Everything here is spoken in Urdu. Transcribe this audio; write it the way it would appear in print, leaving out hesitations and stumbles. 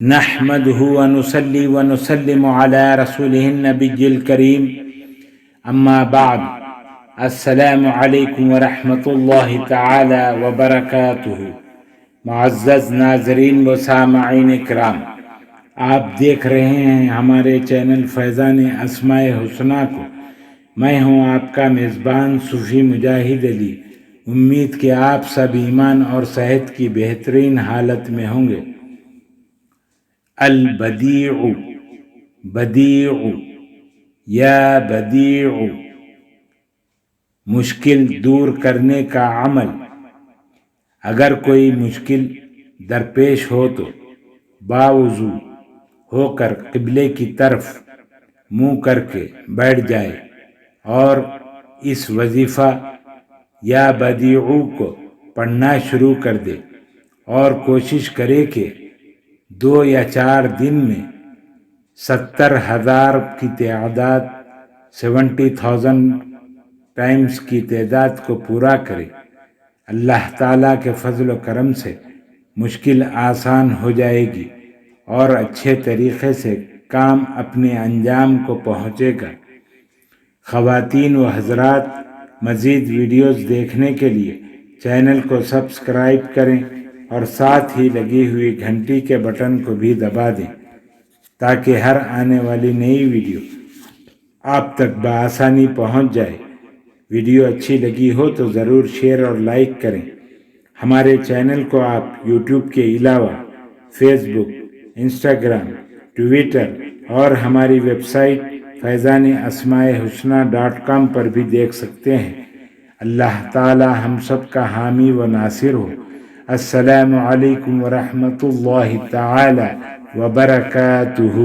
نحمده ونصلي ونسلم على رسوله النبي الكريم اما بعد السلام علیکم ورحمۃ اللہ تعالی وبرکاتہ۔ معزز ناظرین و سامعین کرام، آپ دیکھ رہے ہیں ہمارے چینل فیضان اسماء حسنہ کو۔ میں ہوں آپ کا میزبان صوفی مجاہد علی۔ امید کہ آپ سب ایمان اور صحت کی بہترین حالت میں ہوں گے۔ البدیع، بدیع یا بدیع، مشکل دور کرنے کا عمل۔ اگر کوئی مشکل درپیش ہو تو باوضو ہو کر قبلے کی طرف منہ کر کے بیٹھ جائے اور اس وظیفہ یا بدیعو کو پڑھنا شروع کر دے، اور کوشش کرے کہ 2 یا 4 دن میں 70,000 کی تعداد 70,000 ٹائمز کی تعداد کو پورا کرے۔ اللہ تعالیٰ کے فضل و کرم سے مشکل آسان ہو جائے گی اور اچھے طریقے سے کام اپنے انجام کو پہنچے گا۔ خواتین و حضرات، مزید ویڈیوز دیکھنے کے لیے چینل کو سبسکرائب کریں اور ساتھ ہی لگی ہوئی گھنٹی کے بٹن کو بھی دبا دیں تاکہ ہر آنے والی نئی ویڈیو آپ تک بآسانی پہنچ جائے۔ ویڈیو اچھی لگی ہو تو ضرور شیئر اور لائک کریں۔ ہمارے چینل کو آپ یوٹیوب کے علاوہ فیس بک، انسٹاگرام، ٹویٹر اور ہماری ویب سائٹ فیضاناسماءحسنہ.com پر بھی دیکھ سکتے ہیں۔ اللہ تعالی ہم سب کا حامی و ناصر ہو۔ السلام علیکم ورحمۃ اللہ تعالی وبرکاتہ۔